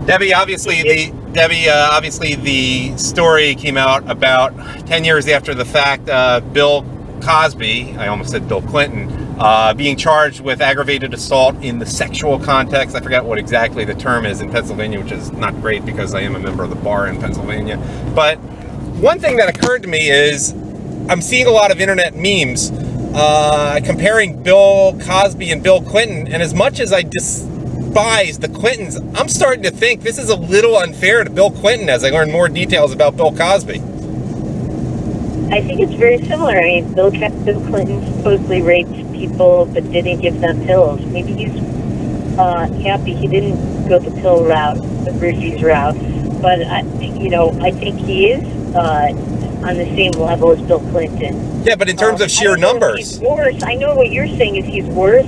Debbie, obviously the story came out about 10 years after the fact. Bill Cosby, I almost said Bill Clinton, being charged with aggravated assault in the sexual context. I forget what exactly the term is in Pennsylvania, which is not great because I am a member of the bar in Pennsylvania. But one thing that occurred to me is I'm seeing a lot of internet memes comparing Bill Cosby and Bill Clinton, and as much as I despise the Clintons, I'm starting to think this is a little unfair to Bill Clinton as I learn more details about Bill Cosby. I think it's very similar. I mean, Bill Clinton supposedly raped people but didn't give them pills. Maybe he's happy he didn't go the pill route, the Brucey's route. But, I think he is on the same level as Bill Clinton. Yeah, but in terms of sheer numbers. He's worse. I know what you're saying is he's worse.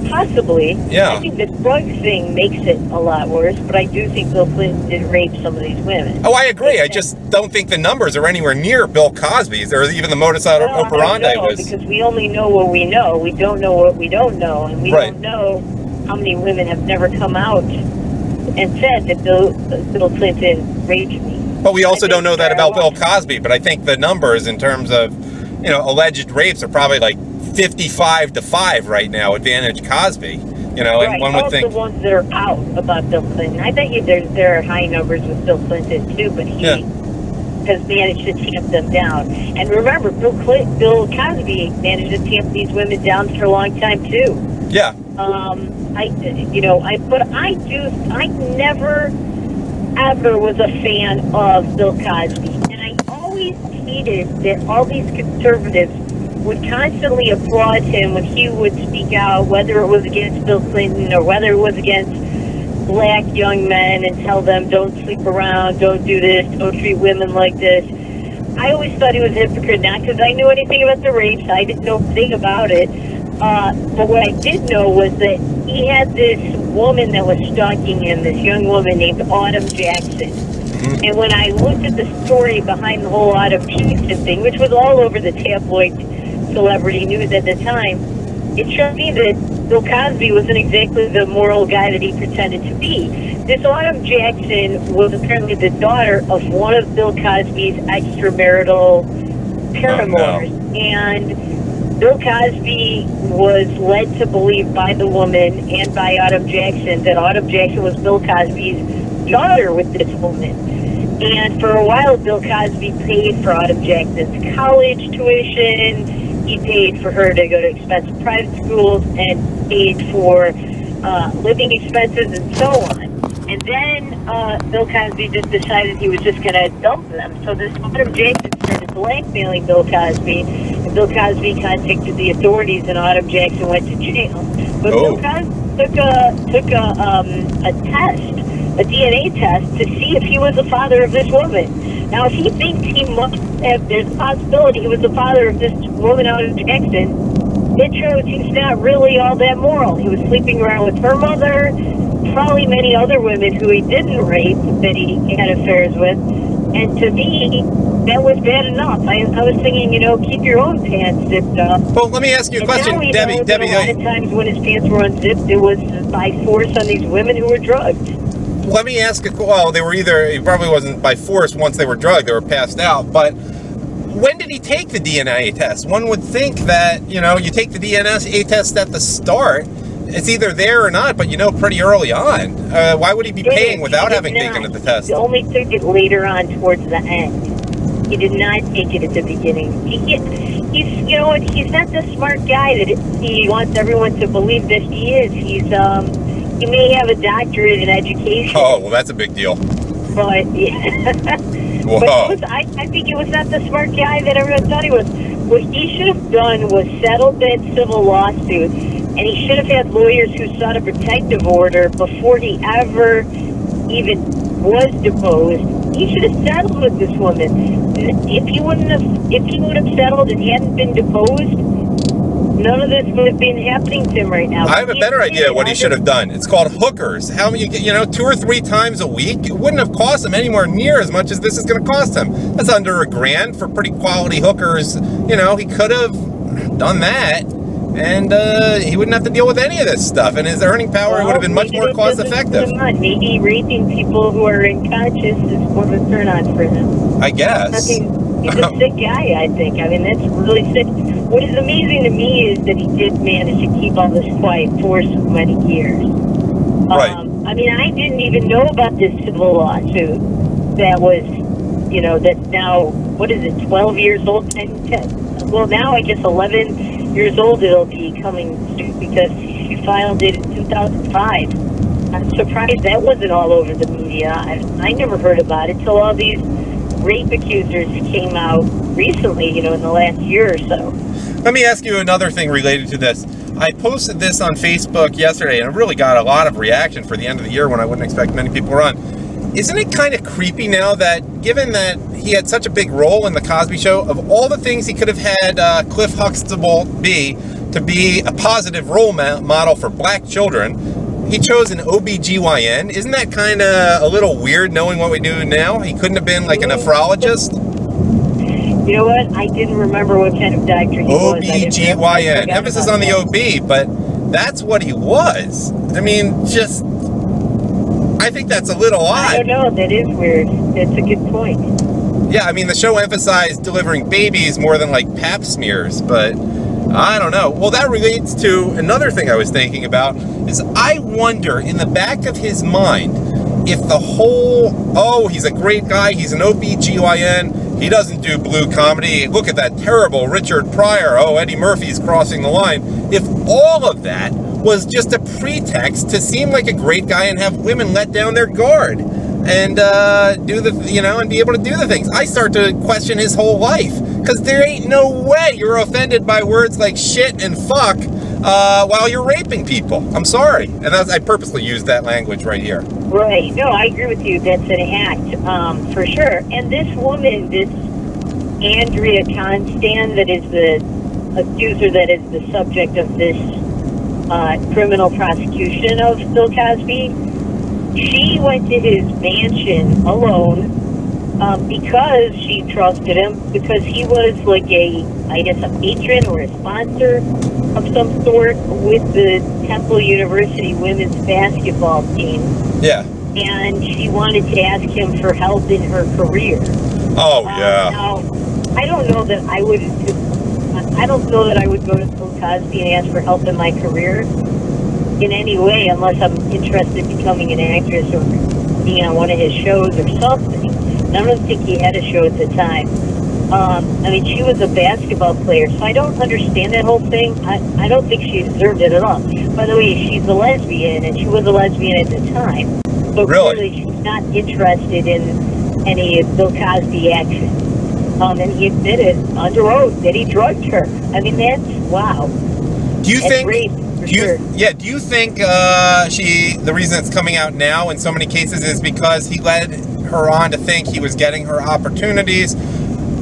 Possibly. Yeah. I think the drug thing makes it a lot worse, but I do think Bill Clinton did rape some of these women. Oh, I agree. I just don't think the numbers are anywhere near Bill Cosby's, or even the modus operandi was. Because we only know what we know. We don't know what we don't know, and we don't know how many women have never come out and said that Bill Clinton raped me. But we also don't know that about Bill Cosby. But I think the numbers in terms of, alleged rapes are probably like 55-5 right now, advantage Cosby. And one would think the ones that are out about Bill Clinton. I bet you there are high numbers with Bill Clinton too, but he has managed to tamp them down. And remember, Bill Cosby managed to tamp these women down for a long time too. Yeah. I never ever was a fan of Bill Cosby, and I always hated that all these conservatives would constantly applaud him when he would speak out, whether it was against Bill Clinton or whether it was against black young men, and tell them don't sleep around, don't do this, don't treat women like this. I always thought he was a hypocrite, not because I knew anything about the rapes. I didn't know a thing about it. But what I did know was that he had this woman that was stalking him, this young woman named Adam Taxin. And when I looked at the story behind the whole Adam Taxin thing, which was all over the tabloid celebrity news at the time, it showed me that Bill Cosby wasn't exactly the moral guy that he pretended to be. This Adam Taxin was apparently the daughter of one of Bill Cosby's extramarital paramours. And Bill Cosby was led to believe by the woman and by Adam Taxin that Adam Taxin was Bill Cosby's daughter with this woman. And for a while, Bill Cosby paid for Adam Taxin's college tuition. He paid for her to go to expensive private schools and paid for living expenses and so on. And then Bill Cosby just decided he was just going to dump them. So this Adam Taxin started blackmailing Bill Cosby. Bill Cosby contacted the authorities, and Adam Taxin went to jail. But Bill Cosby took a test, a DNA test, to see if he was the father of this woman. Now, if he thinks he must have, there's a possibility he was the father of this woman, Adam Taxin, it shows he's not really all that moral. He was sleeping around with her mother, probably many other women who he didn't rape that he had affairs with. And to me, that was bad enough. I was thinking, keep your own pants zipped up. Well, let me ask you a question, Debbie. A lot of times when his pants were unzipped, it was by force on these women who were drugged. Let me ask you, well, it probably wasn't by force once they were drugged, they were passed out, but when did he take the DNA test? One would think that, you take the DNA test at the start, it's either there or not, but pretty early on. Why would he be paying without having taken the test? He only took it later on towards the end. He did not take it at the beginning. He's not the smart guy that he wants everyone to believe that he is. He may have a doctorate in education. Oh, well, that's a big deal. But, yeah. But I think it was not the smart guy that everyone thought he was. What he should have done was settled that civil lawsuit, and he should have had lawyers who sought a protective order before he ever even was deposed. He should have settled with this woman. If he would have settled and hadn't been deposed, none of this would have been happening to him right now. I have a better idea what he should have done. It's called hookers. How many, 2 or 3 times a week? It wouldn't have cost him anywhere near as much as this is going to cost him. That's under $1,000 for pretty quality hookers. He could have done that and he wouldn't have to deal with any of this stuff, and his earning power would have been much more cost effective. Maybe raping people who are unconscious is more of a turn on for him. I guess. He's a sick guy, I think. I mean, that's really sick. What is amazing to me is that he did manage to keep all this quiet for so many years. Right. I mean, I didn't even know about this civil lawsuit that was, you know, that's now, what is it, 12 years old? 10, well, now I guess 11 years old it'll be coming soon because she filed it in 2005. I'm surprised that wasn't all over the media. I never heard about it till all these rape accusers came out recently, you know, in the last year or so. Let me ask you another thing related to this. I posted this on Facebook yesterday, and it really got a lot of reaction for the end of the year when I wouldn't expect many people to run. Isn't it kind of creepy now that, given that he had such a big role in the Cosby Show, of all the things he could have had Cliff Huxtable be to be a positive role model for black children, he chose an OBGYN? Isn't that kind of a little weird knowing what we do now? He couldn't have been like a nephrologist? You know what? I didn't remember what kind of doctor he was. OBGYN. Emphasis on the OB, but that's what he was. I mean, just... I think that's a little odd. I don't know. That is weird. That's a good point. Yeah, I mean, the show emphasized delivering babies more than, like, pap smears, but I don't know. Well, that relates to another thing I was thinking about, is I wonder, in the back of his mind, if the whole, oh, he's a great guy, he's an OBGYN, he doesn't do blue comedy, look at that terrible Richard Pryor, oh, Eddie Murphy's crossing the line. If all of that was just a pretext to seem like a great guy and have women let down their guard and do the, you know, and be able to do the things, I start to question his whole life, because there ain't no way you're offended by words like shit and fuck while you're raping people. I'm sorry, and I purposely used that language right here. Right. No, I agree with you. That's an act, for sure. And this woman, this Andrea Constan, that is the accuser, that is the subject of this criminal prosecution of Bill Cosby, she went to his mansion alone because she trusted him, because he was like I guess a patron or a sponsor of some sort with the Temple University women's basketball team. Yeah. And she wanted to ask him for help in her career. Oh, yeah. Now, I don't know that I would go to Bill Cosby and ask for help in my career in any way, unless I'm interested in becoming an actress or being on one of his shows or something. And I don't think he had a show at the time. I mean, she was a basketball player, so I don't understand that whole thing. I don't think she deserved it at all. By the way, she's a lesbian, and she was a lesbian at the time. So really? Clearly she's not interested in any Bill Cosby action. And he admitted under oath that he drugged her. I mean, that's, wow. Do you think... Rape, for sure. Yeah, do you think the reason it's coming out now in so many cases is because he led her on to think he was getting her opportunities?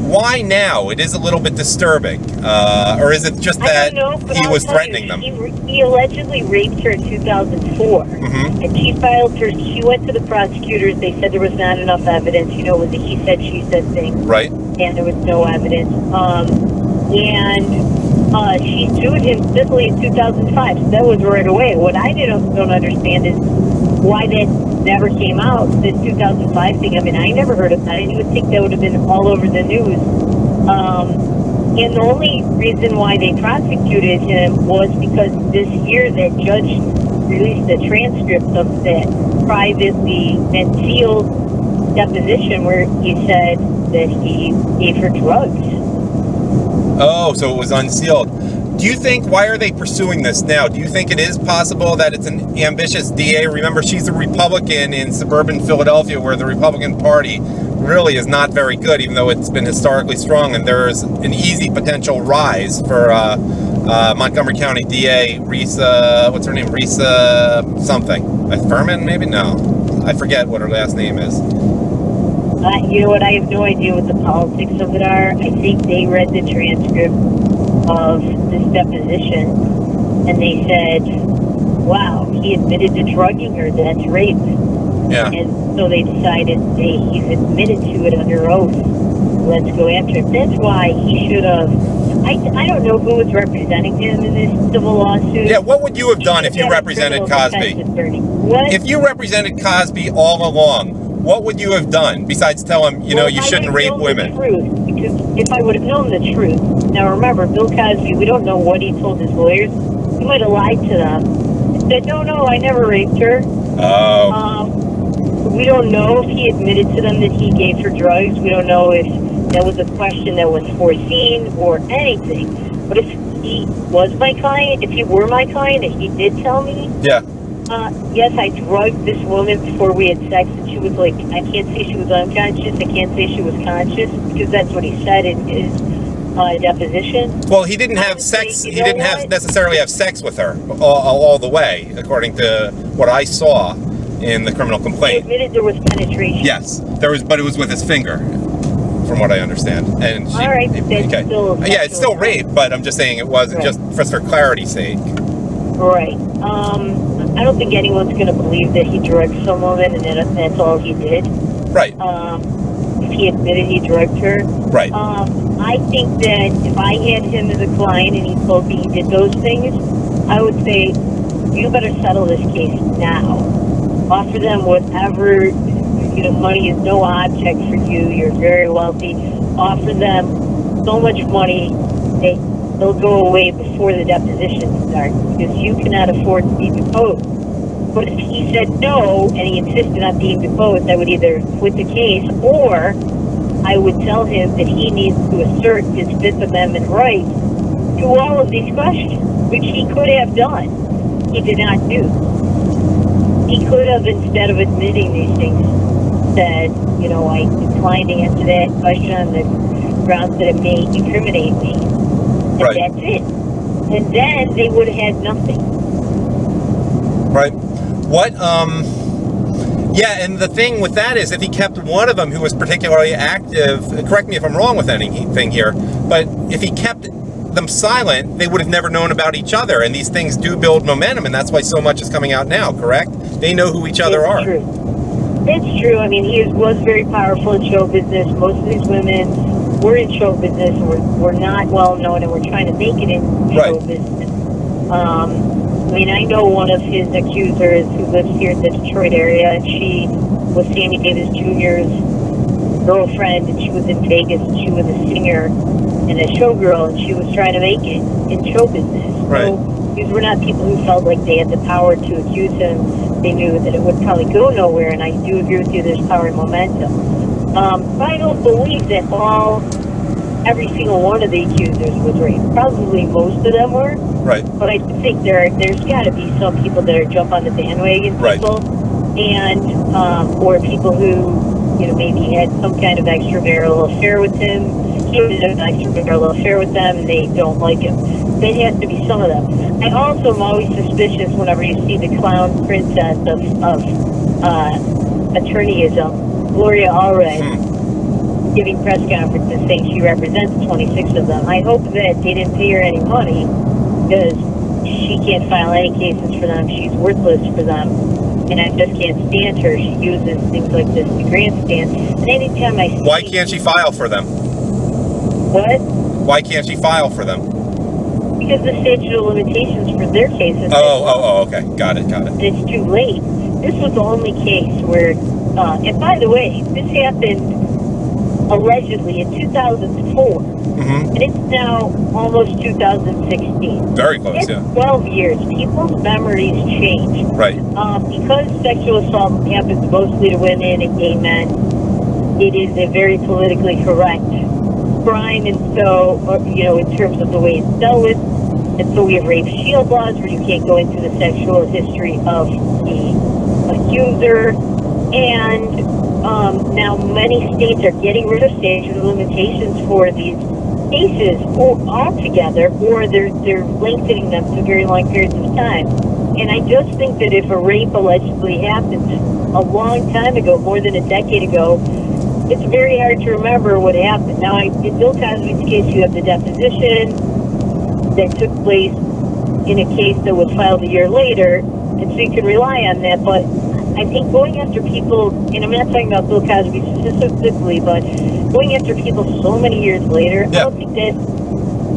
Why now? It is a little bit disturbing. Or is it just that he was threatening them? He allegedly raped her in 2004. Mm-hmm. And she went to the prosecutors. They said there was not enough evidence. You know, it was a he said, she said thing. Right. And there was no evidence. She sued him civilly in 2005. So that was right away. What I don't understand is why that never came out, this 2005 thing. I mean, I never heard of that. I would think that would have been all over the news. And the only reason why they prosecuted him was because this year that judge released a transcript of that privately and sealed deposition where he said that he gave her drugs. Oh, so it was unsealed. Do you think, why are they pursuing this now? Do you think it is possible that it's an ambitious DA? Remember, she's a Republican in suburban Philadelphia, where the Republican Party really is not very good, even though it's been historically strong, and there's an easy potential rise for Montgomery County DA Risa, what's her name? Risa something. Furman, maybe? No. I forget what her last name is. You know what? I have no idea what the politics of it are. I think they read the transcript of this deposition, and they said, wow, he admitted to drugging her. That's rape. Yeah. And so they decided, hey, he's admitted to it under oath. Let's go after him. That's why he should have I don't know who was representing him in this civil lawsuit. Yeah, what would you have done if you represented Cosby? What? If you represented Cosby all along, what would you have done besides tell him, you know, you shouldn't rape women? Truth, because if I would have known the truth. Now remember, Bill Cosby, we don't know what he told his lawyers. He might have lied to them. He said, no, I never raped her. Oh. We don't know if he admitted to them that he gave her drugs. We don't know if that was a question that was foreseen or anything. But if he was my client, if he were my client, and he did tell me, yeah. Yes, I drugged this woman before we had sex, and she was like, I can't say she was unconscious, I can't say she was conscious, because that's what he said in his deposition. Well, he didn't have sex, he didn't necessarily have sex with her all the way, according to what I saw in the criminal complaint. He admitted there was penetration. Yes, there was, but it was with his finger, from what I understand. And she, all right, that's still yeah, it's still rape, but I'm just saying it wasn't just for clarity's sake. Right. I don't think anyone's going to believe that he drugged some woman and that's all he did. Right. If he admitted he drugged her. Right. I think that if I had him as a client and he told me he did those things, I would say, you better settle this case now. Offer them whatever, money is no object for you. You're very wealthy. Offer them so much money that they'll go away before the deposition starts because you cannot afford to be deposed. But if he said no and he insisted on being deposed, I would either quit the case or I would tell him that he needs to assert his Fifth Amendment rights to all of these questions, which he could have done. He did not do. He could have, instead of admitting these things, said, I declined to answer that question on the grounds that it may incriminate me. And that's it. And then they would have had nothing. Right. What, yeah, and the thing with that is if he kept one of them who was particularly active, correct me if I'm wrong with anything here, but if he kept them silent, they would have never known about each other, and these things do build momentum, and that's why so much is coming out now, correct? They know who each other are. True. It's true. I mean, he was very powerful in show business. Most of these women were in show business, were not well known, and were trying to make it in show business. I know one of his accusers who lives here in the Detroit area, and she was Sammy Davis Jr.'s girlfriend, and she was in Vegas, and she was a singer and a showgirl, and she was trying to make it in show business. Right. So these were not people who felt like they had the power to accuse him. They knew that it would probably go nowhere, and I do agree with you, there's power and momentum. But I don't believe that every single one of the accusers was raped. Probably most of them were. Right. But I think there's got to be some people that are jump on the bandwagon people, and or people who maybe had some kind of extramarital affair with him. He had an extramarital affair with them, and they don't like him. There has to be some of them. I also am always suspicious whenever you see the clown princess of attorneyism, Gloria Allred, giving press conferences saying she represents 26 of them. I hope that they didn't pay her any money because she can't file any cases for them. She's worthless for them. And I just can't stand her. She uses things like this to grandstand. And anytime I see... Why can't she file for them? What? Why can't she file for them? Because the statute of limitations for their cases... okay. Got it. It's too late. This was the only case where... and by the way, this happened allegedly in 2004. And it's now almost 2016. Very close, it's 12 years. People's memories change. Right. Because sexual assault happens mostly to women and gay men, it is a very politically correct crime, and so, in terms of the way it's dealt with, and so we have rape shield laws where you can't go into the sexual history of the accuser, and now many states are getting rid of statute of limitations for these cases altogether, or they're lengthening them to very long periods of time. And I just think that if a rape allegedly happened a long time ago, more than a decade ago, it's very hard to remember what happened. Now, in Bill Cosby's case, you have the deposition that took place in a case that was filed a year later, and so you can rely on that, but I think going after people, and I'm not talking about Bill Cosby specifically, but going after people so many years later, I don't think that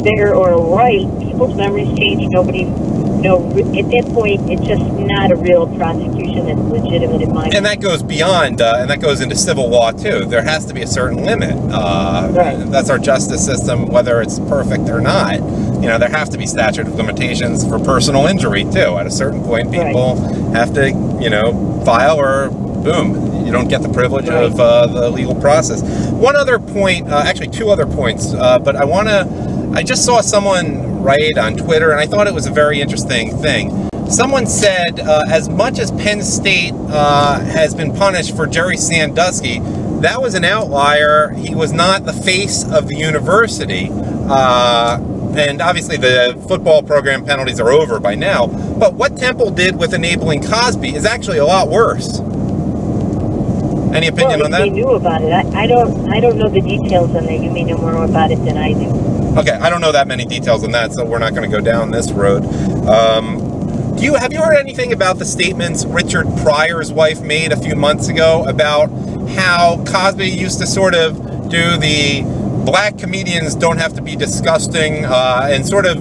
there or right, people's memories change. Nobody, at that point, it's just not a real prosecution that's legitimate in my And that goes beyond, and that goes into civil law too. There has to be a certain limit. Right. That's our justice system, whether it's perfect or not. There have to be statute of limitations for personal injury too. At a certain point, people have to, file, or boom, you don't get the privilege of the legal process. One other point, actually two other points, but I just saw someone write on Twitter, and I thought it was a very interesting thing. Someone said, as much as Penn State has been punished for Jerry Sandusky, that was an outlier. He was not the face of the university. And obviously the football program penalties are over by now. But what Temple did with enabling Cosby is actually a lot worse. Any opinion on that? They knew about it. I don't know the details on that. You may know more about it than I do. Okay, I don't know that many details on that, so we're not going to go down this road. Have you heard anything about the statements Richard Pryor's wife made a few months ago about how Cosby used to sort of do the black comedians don't have to be disgusting and sort of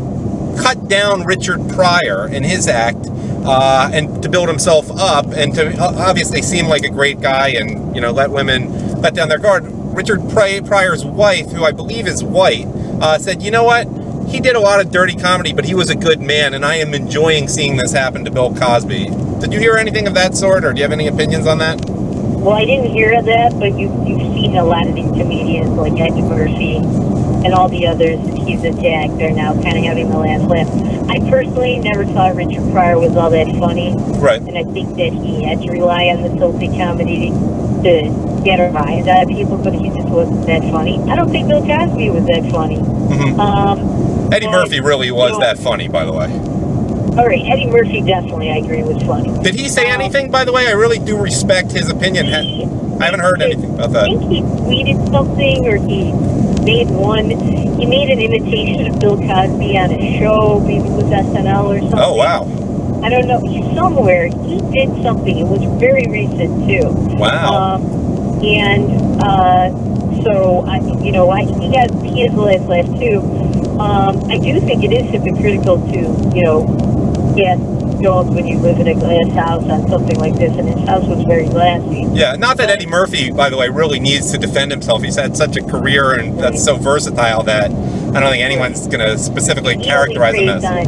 cut down Richard Pryor in his act and to build himself up and to obviously seem like a great guy and, let women let down their guard. Richard Pryor's wife, who I believe is white, said, you know what? He did a lot of dirty comedy, but he was a good man, and I am enjoying seeing this happen to Bill Cosby. Did you hear anything of that sort, or do you have any opinions on that? Well, I didn't hear that, but you've seen a lot of these comedians like Ed Murphy and all the others that he's attacked. They're now kind of having the last laugh. I personally never thought Richard Pryor was all that funny. Right. And I think that he had to rely on the filthy comedy to get a rise out of people, but he just wasn't that funny. I don't think Bill Cosby was that funny. Mm-hmm. Eddie Murphy really was that funny, by the way. All right, Eddie Murphy definitely, I agree, was funny. Did he say anything, by the way? I really do respect his opinion. I haven't heard anything about that. I think he tweeted something, or he made an imitation of Bill Cosby on a show, maybe it was SNL or something. Oh, wow. I don't know, somewhere. He did something. It was very recent, too. Wow. He has the last laugh, too. I do think it is hypocritical to, get Jones when you live in a glass house on something like this, and his house was very glassy. Yeah, not that Eddie Murphy, by the way, really needs to defend himself. He's had such a career, and that's so versatile that I don't think anyone's going to specifically characterize him as. On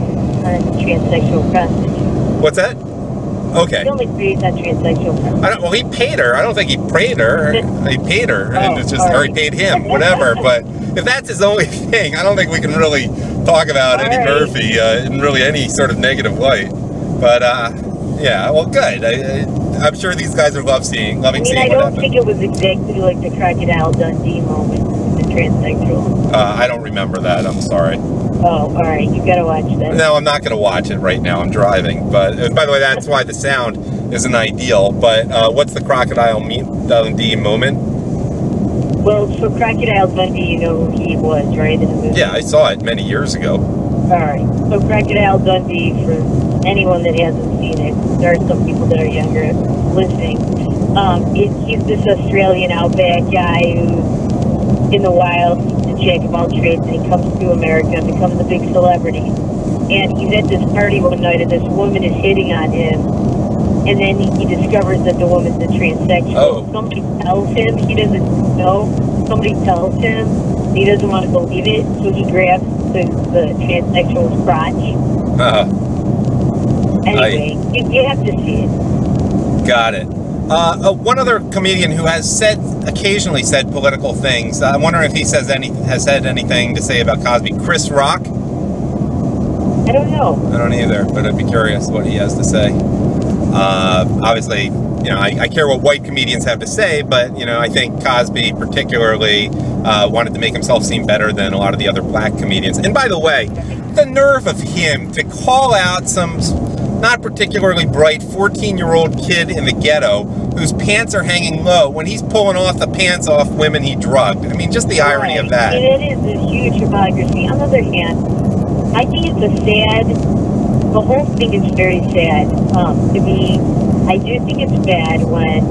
transsexual prostitution. What's that? Okay. He only praised on transsexual prostitution. Well, he paid her. I don't think he prayed her. He paid her, and it's just, or he paid him, whatever. But if that's his only thing, I don't think we can really talk about Eddie Murphy in really any sort of negative light. But yeah, well, good. I'm sure these guys are loving seeing what happened. I don't think it was exactly like the Crocodile Dundee moment, the transsexual. I don't remember that. I'm sorry. Oh, all right. You gotta watch that. No, I'm not gonna watch it right now. I'm driving. But by the way, that's why the sound isn't ideal. But what's the Crocodile Dundee moment? Well, so Crocodile Dundee, you know who he was, right? In the movie? Yeah, I saw it many years ago. All right. So Crocodile Dundee, for anyone that hasn't seen it, there are some people that are younger listening. He's this Australian outback guy who's in the wild, he's a jack of all trades, and he comes to America and becomes a big celebrity. And he's at this party one night, and this woman is hitting on him. And then he discovers that the woman's a transsexual. Oh. Somebody tells him, he doesn't know. Somebody tells him, he doesn't want to believe it, so he grabs the transsexual's crotch. Anyway, you have to see it. Got it. One other comedian who has occasionally said political things. I'm wondering if he has said anything to say about Cosby. Chris Rock? I don't know. I don't either, but I'd be curious what he has to say. Obviously, I care what white comedians have to say, but, I think Cosby particularly wanted to make himself seem better than a lot of the other black comedians. And by the way, the nerve of him to call out some not particularly bright 14-year-old kid in the ghetto whose pants are hanging low when he's pulling off the pants off women he drugged. I mean, just the irony of that. It is a huge hypocrisy. On the other hand, I think the whole thing is very sad to me. I do think it's bad when,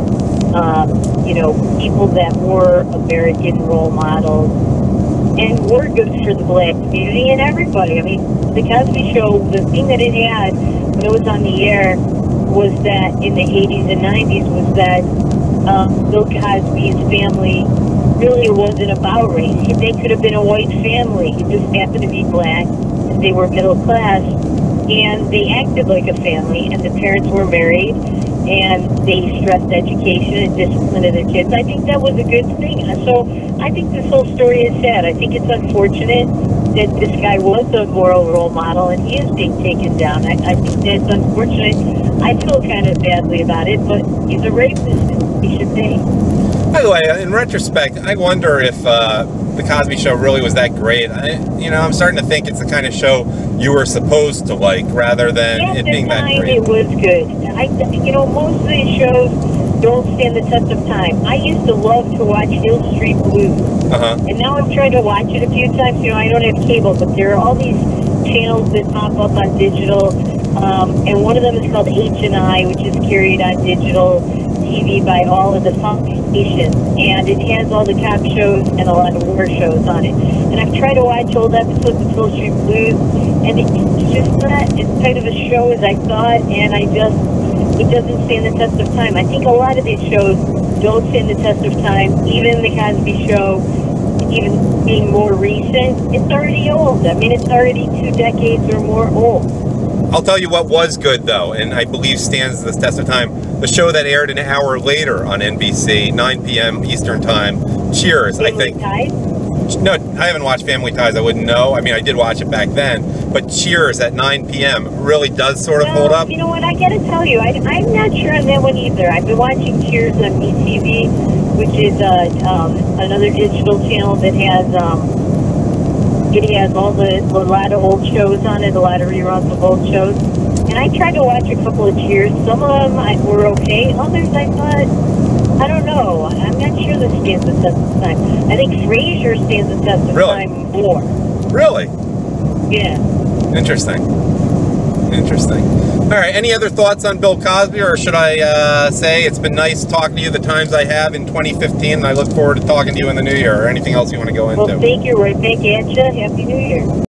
people that were American role models and were good for the black community and everybody. I mean, the Cosby Show, the thing that it had when it was on the air was that in the 80s and 90s was that Bill Cosby's family really wasn't about race. They could have been a white family. It just happened to be black. They were middle class, and they acted like a family, and the parents were married, and they stressed education and discipline of their kids. I think that was a good thing. So I think this whole story is sad. I think it's unfortunate that this guy was a moral role model, and he is being taken down. I think that's unfortunate. I feel kind of badly about it, but he's a rapist. He should pay. By the way, in retrospect, I wonder if the Cosby Show really was that great. I'm starting to think it's the kind of show you were supposed to like, rather than it being that great. It was good. Most of these shows don't stand the test of time. I used to love to watch Hill Street Blues, and now I'm trying to watch it a few times. I don't have cable, but there are all these channels that pop up on digital, and one of them is called H&I, which is carried on digital TV by all of the funk stations, and it has all the cop shows and a lot of war shows on it. And I've tried to watch old episodes of Hill Street Blues, and it's just not as tight of a show as I thought, and it doesn't stand the test of time. I think a lot of these shows don't stand the test of time. Even the Cosby Show, even being more recent, it's already old. I mean, it's already 2 decades or more old. I'll tell you what was good, though, and I believe stands the test of time. The show that aired an hour later on NBC, 9 p.m. Eastern Time, Cheers, I think. Family Ties? No, I haven't watched Family Ties. I wouldn't know. I mean, I did watch it back then. But Cheers at 9 p.m. really does sort of hold up. You know what? I got to tell you, I'm not sure on that one either. I've been watching Cheers on BTV, which is another digital channel that has it has a lot of old shows on it, a lot of reruns of old shows. And I tried to watch a couple of Cheers. Some of them were okay. Others I thought, I don't know. I'm not sure this stands the test of time. I think Frasier stands the test of time more. Really? Yeah. Interesting. All right, any other thoughts on Bill Cosby, or should I say it's been nice talking to you the times I have in 2015, and I look forward to talking to you in the new year, or anything else you want to go into? Well, thank you. Right back at you. Happy New Year.